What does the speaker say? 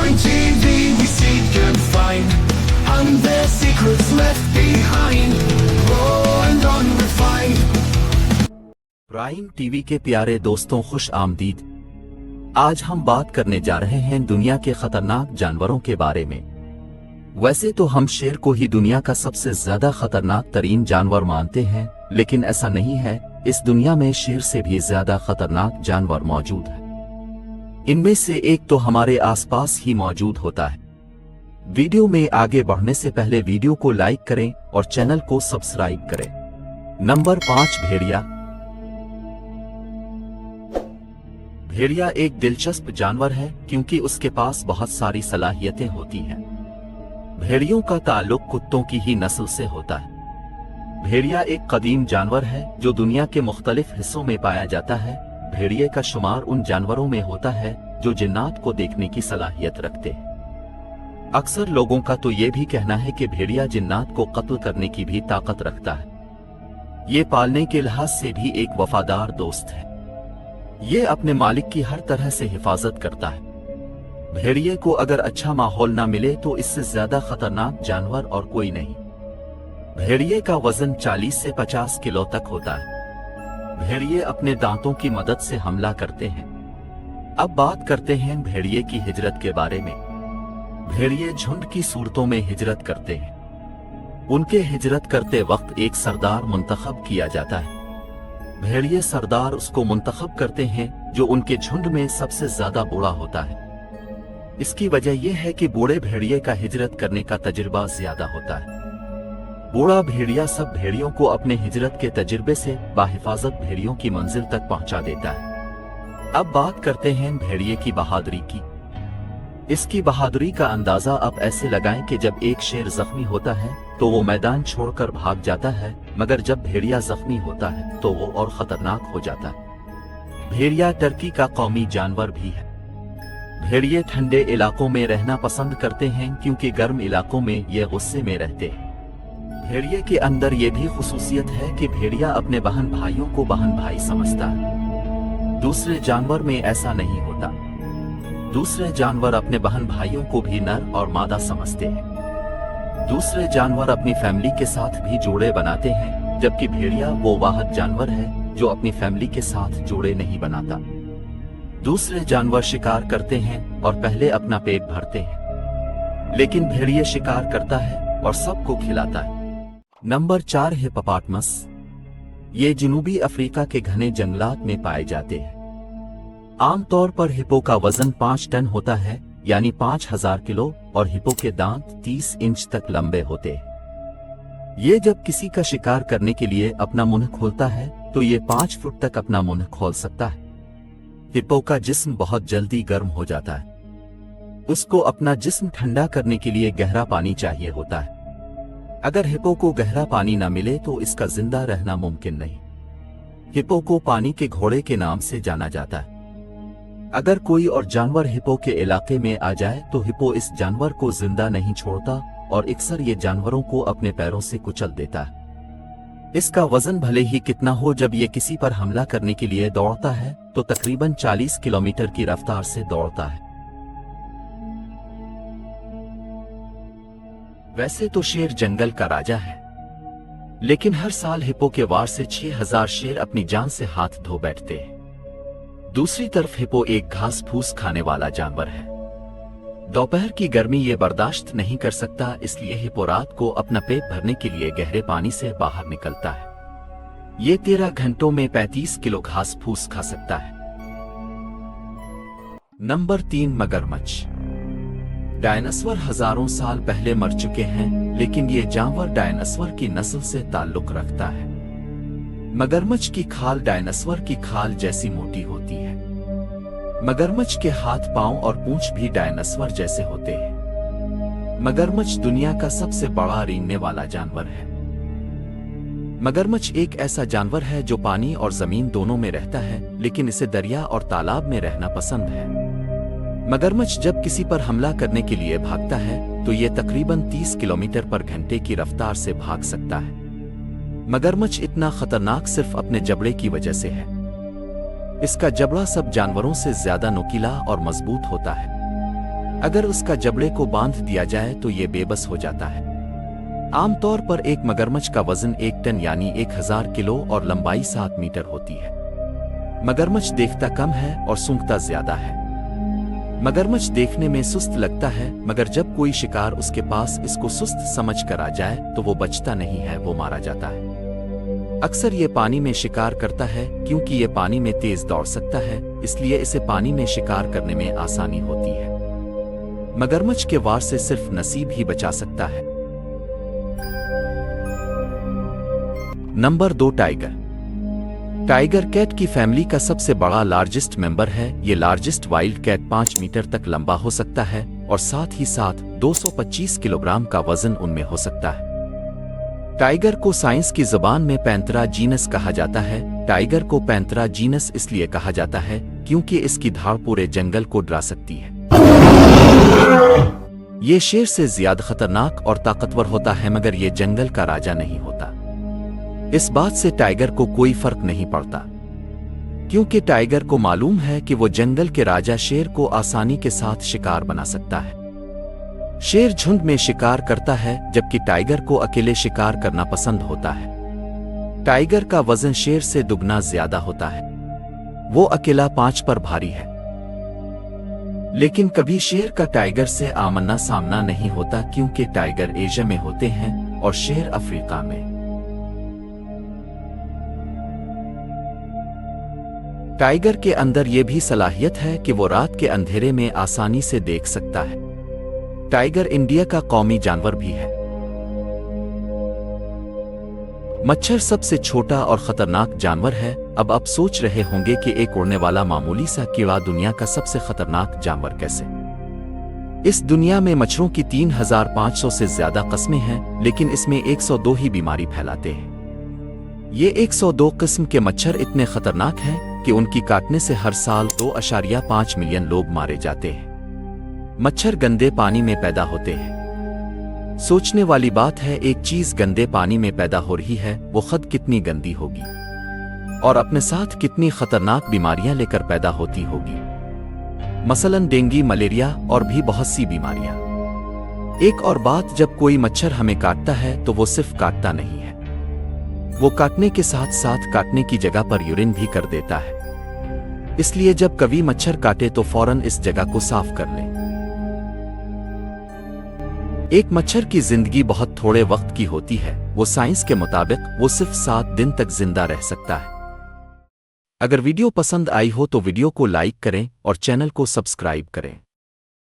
Point TV, we seek and find, and their secrets left behind, raw and unrefined. Prime TV के प्यारे दोस्तों, खुश आमदीद। आज हम बात करने जा रहे हैं दुनिया के खतरनाक जानवरों के बारे में। वैसे तो हम शेर को ही दुनिया का सबसे ज्यादा खतरनाक तरीन जानवर मानते हैं, लेकिन ऐसा नहीं है। इस दुनिया में शेर से भी ज्यादा खतरनाक जानवर मौजूद है। इनमें से एक तो हमारे आसपास ही मौजूद होता है। वीडियो में आगे बढ़ने से पहले वीडियो को लाइक करें और चैनल को सब्सक्राइब करें। नंबर 5, भेड़िया। भेड़िया एक दिलचस्प जानवर है क्योंकि उसके पास बहुत सारी सलाहियतें होती हैं। भेड़ियों का ताल्लुक कुत्तों की ही नस्ल से होता है। भेड़िया एक कदीम जानवर है जो दुनिया के मुख्तलिफ हिस्सों में पाया जाता है। भेड़िए का शुमार उन जानवरों में होता है जो जिन्नात को देखने की सलाहियत रखते हैं। अक्सर लोगों का तो ये भी कहना है कि भेड़िया जिन्नात को कत्ल करने की भी ताकत रखता है। ये पालने के लिहाज से भी एक वफादार दोस्त है। ये अपने मालिक की हर तरह से हिफाजत करता है। भेड़िए को अगर अच्छा माहौल ना मिले तो इससे ज्यादा खतरनाक जानवर और कोई नहीं। भेड़िए का वजन 40 से 50 किलो तक होता है। भेड़िए अपने दांतों की मदद से हमला करते हैं। अब बात करते हैं भेड़िए की हिजरत के बारे में। भेड़िए झुंड की सूरतों में हिजरत करते हैं। उनके हिजरत करते वक्त एक सरदार मुंतखब किया जाता है। भेड़िए सरदार उसको मुंतखब करते हैं जो उनके झुंड में सबसे ज्यादा बूढ़ा होता है। इसकी वजह यह है कि बूढ़े भेड़िए का हिजरत करने का तजुर्बा ज्यादा होता है। बूढ़ा भेड़िया सब भेड़ियों को अपने हिजरत के तजुर्बे से बाहिफाजत भेड़ियों की मंजिल तक पहुंचा देता है। अब बात करते हैं भेड़िए की बहादुरी की। इसकी बहादुरी का अंदाजा आप ऐसे लगाएं कि जब एक शेर जख्मी होता है तो वो मैदान छोड़कर भाग जाता है, मगर जब भेड़िया जख्मी होता है तो वो और खतरनाक हो जाता है। भेड़िया टर्की का कौमी जानवर भी है। भेड़िए ठंडे इलाकों में रहना पसंद करते हैं क्योंकि गर्म इलाकों में ये गुस्से में रहते हैं। भेड़िए के अंदर ये भी खुसूसियत है कि भेड़िया अपने बहन भाइयों को बहन भाई समझता है। दूसरे जानवर में ऐसा नहीं होता। दूसरे जानवर अपने बहन भाइयों को भी नर और मादा समझते हैं। दूसरे जानवर अपनी फैमिली के साथ भी जोड़े बनाते हैं, जबकि भेड़िया वो वाहिद जानवर है जो अपनी फैमिली के साथ जोड़े नहीं बनाता। दूसरे जानवर शिकार करते हैं और पहले अपना पेट भरते हैं, लेकिन भेड़िए शिकार करता है और सबको खिलाता है। Number 4, hippopotamus. ये जनूबी अफ्रीका के घने जंगलात में पाए जाते हैं। आमतौर पर हिप्पो का वजन 5 टन होता है, यानी 5000 किलो, और हिप्पो के दांत 30 इंच तक लंबे होते हैं। ये जब किसी का शिकार करने के लिए अपना मुंह खोलता है तो ये 5 फुट तक अपना मुंह खोल सकता है। हिप्पो का जिस्म बहुत जल्दी गर्म हो जाता है। उसको अपना जिस्म ठंडा करने के लिए गहरा पानी चाहिए होता है। अगर हिप्पो को गहरा पानी न मिले तो इसका जिंदा रहना मुमकिन नहीं। हिप्पो को पानी के घोड़े के नाम से जाना जाता है। अगर कोई और जानवर हिप्पो के इलाके में आ जाए तो हिप्पो इस जानवर को जिंदा नहीं छोड़ता और अक्सर ये जानवरों को अपने पैरों से कुचल देता है। इसका वजन भले ही कितना हो, जब ये किसी पर हमला करने के लिए दौड़ता है तो तकरीबन 40 किलोमीटर की रफ्तार से दौड़ता है। वैसे तो शेर जंगल का राजा है, लेकिन हर साल हिप्पो के वार से 6000 शेर अपनी जान से हाथ धो बैठते हैं। दूसरी तरफ हिप्पो एक घास फूस खाने वाला जानवर है। दोपहर की गर्मी ये बर्दाश्त नहीं कर सकता, इसलिए हिप्पो रात को अपना पेट भरने के लिए गहरे पानी से बाहर निकलता है। ये 13 घंटों में 35 किलो घास फूस खा सकता है। नंबर 3, मगरमच्छ। डायनासोर हजारों साल पहले मर चुके हैं, लेकिन ये जानवर डायनासोर की नस्ल से ताल्लुक रखता है। मगरमच्छ की खाल डायनासोर की खाल जैसी मोटी होती है। मगरमच्छ के हाथ, पांव और पूंछ भी डायनासोर जैसे होते हैं। मगरमच्छ दुनिया का सबसे बड़ा रेंगने वाला जानवर है। मगरमच्छ एक ऐसा जानवर है जो पानी और जमीन दोनों में रहता है, लेकिन इसे दरिया और तालाब में रहना पसंद है। मगरमच्छ जब किसी पर हमला करने के लिए भागता है तो ये तकरीबन 30 किलोमीटर पर घंटे की रफ्तार से भाग सकता है। मगरमच्छ इतना खतरनाक सिर्फ अपने जबड़े की वजह से है। इसका जबड़ा सब जानवरों से ज्यादा नुकीला और मजबूत होता है। अगर उसका जबड़े को बांध दिया जाए तो ये बेबस हो जाता है। आम तौर पर एक मगरमच्छ का वजन 1 टन यानी 1000 किलो और लंबाई 7 मीटर होती है। मगरमच्छ देखता कम है और सूंघता ज्यादा है। मगरमच्छ देखने में सुस्त लगता है, मगर जब कोई शिकार उसके पास इसको सुस्त समझ कर आ जाए तो वो बचता नहीं है, वो मारा जाता है। अक्सर ये पानी में शिकार करता है क्योंकि ये पानी में तेज दौड़ सकता है, इसलिए इसे पानी में शिकार करने में आसानी होती है। मगरमच्छ के वार से सिर्फ नसीब ही बचा सकता है। Number 2, tiger. टाइगर कैट की फैमिली का सबसे बड़ा लार्जेस्ट मेंबर है। ये लार्जेस्ट वाइल्ड कैट 5 मीटर तक लंबा हो सकता है और साथ ही साथ 225 किलोग्राम का वजन उनमें हो सकता है। टाइगर को साइंस की जबान में पैंथेरा जीनस कहा जाता है। टाइगर को पैंथेरा जीनस इसलिए कहा जाता है क्योंकि इसकी धाड़ पूरे जंगल को डरा सकती है। ये शेर से ज्यादा खतरनाक और ताकतवर होता है, मगर ये जंगल का राजा नहीं होता। इस बात से टाइगर को कोई फर्क नहीं पड़ता, क्योंकि टाइगर को मालूम है कि वो जंगल के राजा शेर को आसानी के साथ शिकार बना सकता है। शेर झुंड में शिकार करता है, जबकि टाइगर को अकेले शिकार करना पसंद होता है। टाइगर का वजन शेर से दुगना ज्यादा होता है। वो अकेला 5 पर भारी है। लेकिन कभी शेर का टाइगर से आमना सामना नहीं होता, क्योंकि टाइगर एशिया में होते हैं और शेर अफ्रीका में। टाइगर के अंदर यह भी सलाहियत है कि वो रात के अंधेरे में आसानी से देख सकता है। टाइगर इंडिया का कौमी जानवर भी है। मच्छर सबसे छोटा और खतरनाक जानवर है। अब आप सोच रहे होंगे कि एक उड़ने वाला मामूली सा कीड़ा दुनिया का सबसे खतरनाक जानवर कैसे? इस दुनिया में मच्छरों की 3500 से ज्यादा किस्में हैं, लेकिन इसमें 102 ही बीमारी फैलाते हैं। ये 102 किस्म के मच्छर इतने खतरनाक हैं कि उनकी काटने से हर साल 2.5 मिलियन लोग मारे जाते हैं। मच्छर गंदे पानी में पैदा होते हैं। सोचने वाली बात है, एक चीज गंदे पानी में पैदा हो रही है, वो खुद कितनी गंदी होगी और अपने साथ कितनी खतरनाक बीमारियां लेकर पैदा होती होगी। मसलन डेंगू, मलेरिया और भी बहुत सी बीमारियां। एक और बात, जब कोई मच्छर हमें काटता है तो वो सिर्फ काटता नहीं है, वो काटने के साथ साथ काटने की जगह पर यूरिन भी कर देता है। इसलिए जब कभी मच्छर काटे तो फौरन इस जगह को साफ कर लें। एक मच्छर की जिंदगी बहुत थोड़े वक्त की होती है। वो साइंस के मुताबिक वो सिर्फ 7 दिन तक जिंदा रह सकता है। अगर वीडियो पसंद आई हो तो वीडियो को लाइक करें और चैनल को सब्सक्राइब करें।